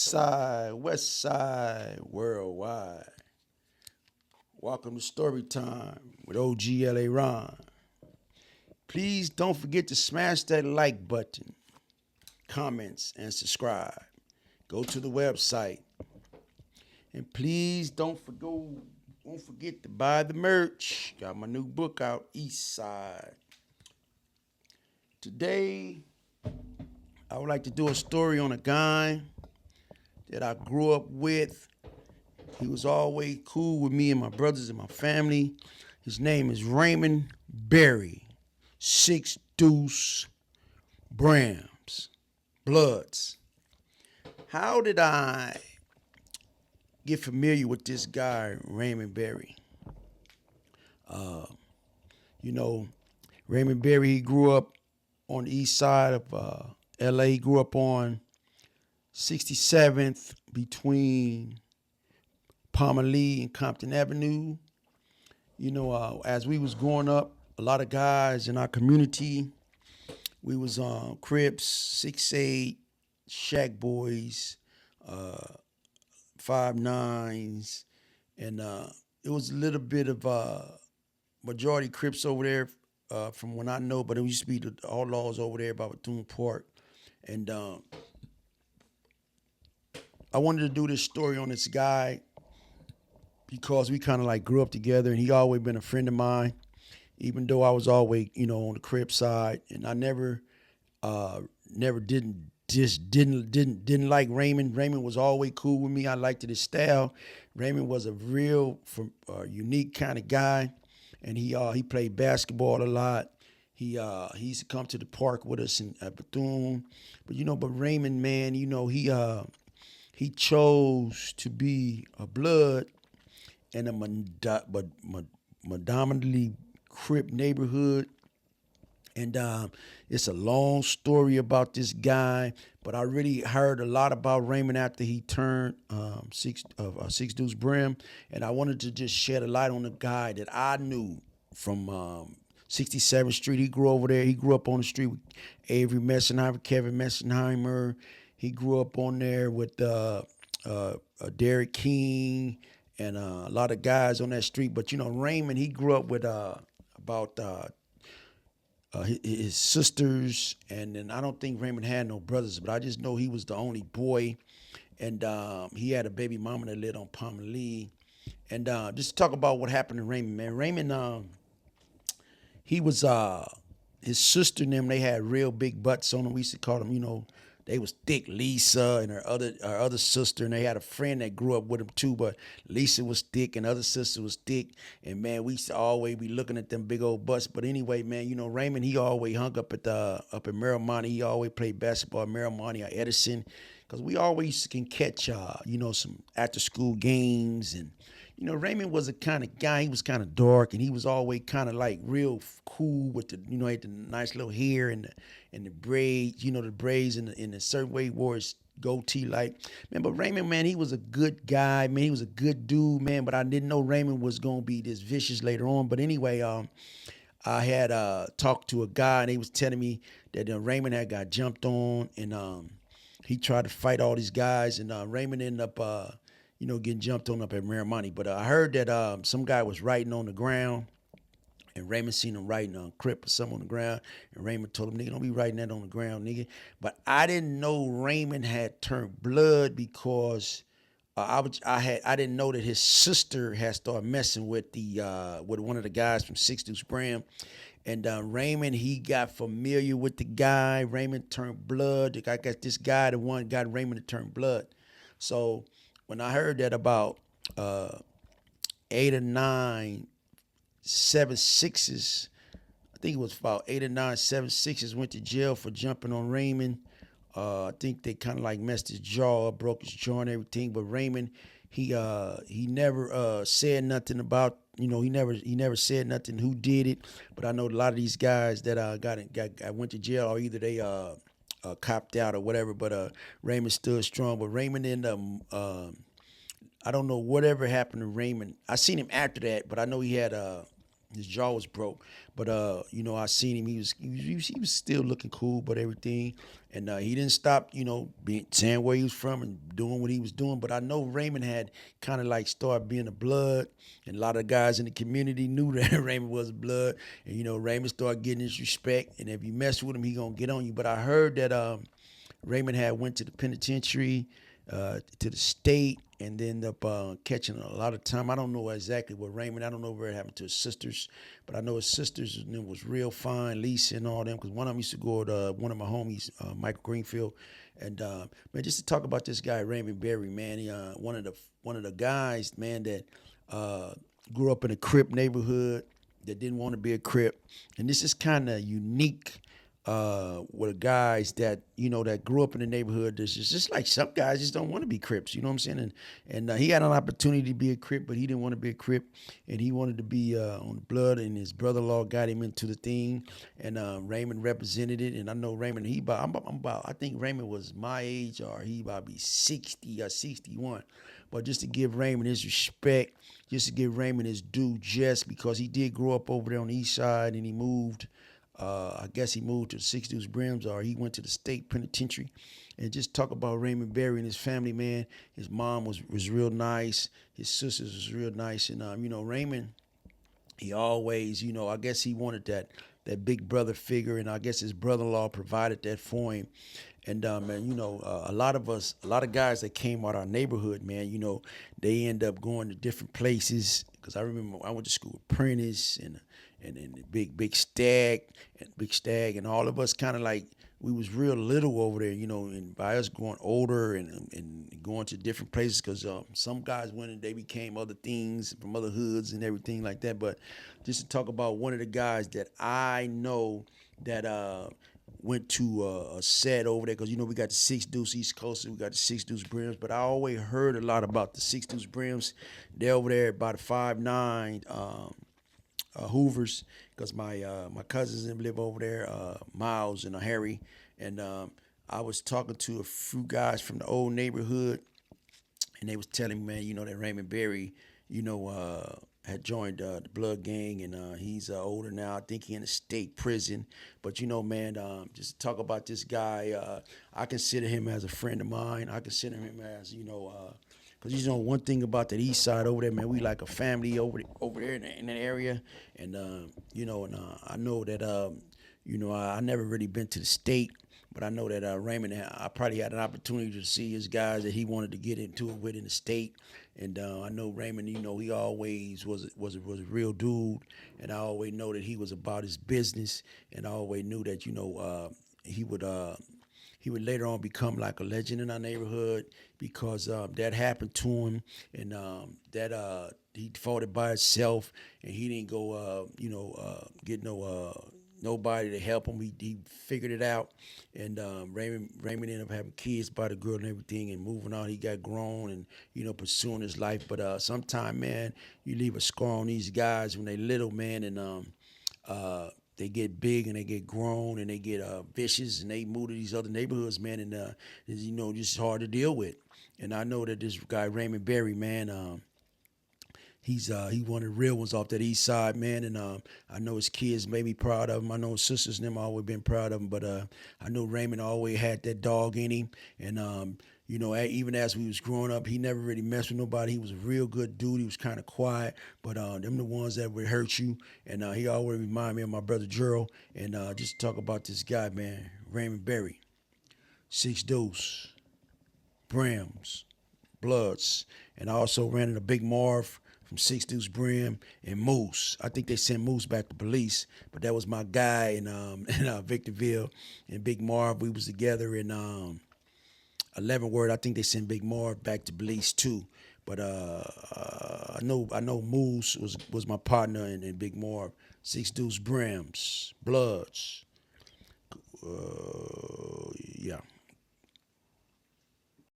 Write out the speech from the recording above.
Side, West Side, worldwide. Welcome to Story Time with OGLA Ron. Please don't forget to smash that like button, comments, and subscribe. Go to the website. And please don't forget to buy the merch. Got my new book out, East Side. Today, I would like to do a story on a guy that I grew up with. He was always cool with me and my brothers and my family. His name is Raymond Berry. Six Deuce Brams. Bloods. How did I get familiar with this guy, Raymond Berry? Uh, you know, Raymond Berry, he grew up on the east side of LA. He grew up on 67th between Palmer and Compton Avenue. As we was growing up, a lot of guys in our community, we was Crips, 6'8", Shack Boys, uh, 5'9s, and it was a little bit of majority Crips over there from what I know, but it used to be the Outlaws over there by Bethune Park. And I wanted to do this story on this guy because we kind of like grew up together, and he always been a friend of mine, even though I was always, on the Crip side, and I never didn't like Raymond. Raymond was always cool with me. I liked his style. Raymond was a real unique kind of guy, and he played basketball a lot. He used to come to the park with us at Bethune, but Raymond, man, he chose to be a blood in a predominantly Crip neighborhood. And it's a long story about this guy, but I really heard a lot about Raymond after he turned Six Deuce Brim, and I wanted to just shed a light on the guy that I knew from 67th Street. He grew over there. He grew up on the street with Avery Messenheimer, Kevin Messenheimer. He grew up on there with Derek King and a lot of guys on that street. But Raymond, he grew up with about his sisters, and then I don't think Raymond had no brothers, but I just know he was the only boy, and he had a baby mama that lived on Palmer Lee. And just talk about what happened to Raymond, man. Raymond, he was his sister and them. They had real big butts on them. We used to call them, they was thick. Lisa and her other sister, and they had a friend that grew up with them too. But Lisa was thick, and the other sister was thick. And man, we used to always be looking at them big old butts. But anyway, man, Raymond, he always hung up at Miramont. He always played basketball at Miramont or Edison, because we always can catch some after school games. And Raymond was a kind of guy. He was kind of dark, and he was always kind of like real cool with the had the nice little hair and the braids, the braids in a certain way he wore his goatee like. Man, but Raymond, man, he was a good guy, man. He was a good dude, man, but I didn't know Raymond was gonna be this vicious later on. But anyway, I had talked to a guy, and he was telling me that Raymond had got jumped on, and he tried to fight all these guys, and Raymond ended up getting jumped on up at Miramont. But I heard that some guy was writing on the ground, and Raymond seen him writing on Crip or something on the ground, and Raymond told him, "Nigga, don't be writing that on the ground, nigga." But I didn't know Raymond had turned blood because I didn't know that his sister had started messing with with one of the guys from Six Deuce Bram. And Raymond, he got familiar with the guy. Raymond turned blood. I guess this guy, the one got Raymond to turn blood. So when I heard that about 8 or 9 7 6s, I think it was about 8 or 9 7 6s went to jail for jumping on Raymond. I think they kind of like messed his jaw up, broke his jaw and everything. But Raymond, he never said nothing about, he never said nothing who did it. But I know a lot of these guys that went to jail, or either they copped out or whatever. But Raymond stood strong. But Raymond ended up I don't know whatever happened to Raymond. I seen him after that, but I know he had His jaw was broke, but I seen him. He was still looking cool, but everything, and he didn't stop, being saying where he was from and doing what he was doing. But I know Raymond had kind of like started being a blood, and a lot of guys in the community knew that Raymond was a blood, and Raymond started getting his respect. And if you mess with him, he gonna get on you. But I heard that Raymond had went to the penitentiary, to the state, and then ended up catching a lot of time. I don't know exactly what Raymond. I don't know where it happened to his sisters, but I know his sisters was real fine, Lisa and all them. Because one of them used to go to one of my homies, Michael Greenfield, and man, just to talk about this guy Raymond Berry, man, he one of the guys, man, that grew up in a Crip neighborhood that didn't want to be a Crip, and this is kind of unique with guys that that grew up in the neighborhood. There's just like some guys just don't want to be Crips. You know what I'm saying? And he had an opportunity to be a Crip, but he didn't want to be a Crip, and he wanted to be on the blood. And his brother-in-law got him into the thing, and Raymond represented it. And I know Raymond. I'm about. I think Raymond was my age, or he about to be 60 or 61. But just to give Raymond his respect, just to give Raymond his due, just because he did grow up over there on the east side, and he moved. I guess he moved to Six Deuce Brims, or he went to the state penitentiary. And just talk about Raymond Berry and his family, man. His mom was real nice. His sisters was real nice. And, Raymond, he always, I guess he wanted that big brother figure. And I guess his brother-in-law provided that for him. And, man, a lot of guys that came out of our neighborhood, man, they end up going to different places. Because I remember I went to school with Prentice and Big Stag, and all of us kind of like we was real little over there, and by us growing older and going to different places, because some guys went and they became other things from other hoods and everything like that. But just to talk about one of the guys that I know that went to a set over there, because we got the Six Deuce East Coast, and we got the Six Deuce Brims, but I always heard a lot about the Six Deuce Brims. They're over there by the 5'9". Hoovers, because my cousins live over there, Miles and Harry, and I was talking to a few guys from the old neighborhood, and they was telling me, man, that Raymond Berry, had joined the Blood Gang, and he's older now. I think he in a state prison, but man, just to talk about this guy, I consider him as a friend of mine. I consider him as because one thing about that east side over there, man, we like a family over there in that area, and I know that I never really been to the state, but I know that Raymond, I probably had an opportunity to see his guys that he wanted to get into it with in the state, and I know Raymond, he always was a real dude, and I always know that he was about his business, and I always knew that he would later on become like a legend in our neighborhood, because that happened to him, and that he fought it by himself, and he didn't go get nobody to help him. He figured it out, and Raymond ended up having kids by the girl and everything, and moving on. He got grown and pursuing his life. But sometime, man, you leave a scar on these guys when they little, man, and they get big and they get grown and they get vicious and they move to these other neighborhoods, man, and it's just hard to deal with. And I know that this guy Raymond Berry, man, he one of the real ones off that east side, man, and I know his kids made me proud of him. I know his sisters and them always been proud of him, but I know Raymond always had that dog in him, and even as we was growing up, he never really messed with nobody. He was a real good dude. He was kind of quiet, but them the ones that would hurt you, and he always remind me of my brother Gerald, and just talk about this guy, man, Raymond Berry, Six Deuce, Brims, Bloods, and I also ran into Big Marv from Six Deuce Brim and Moose. I think they sent Moose back to police, but that was my guy in Victorville. And Big Marv, we was together in 11 Word. I think they sent Big Marv back to police too. But I know Moose was my partner in Big Marv. Six Deuce Brims, Bloods,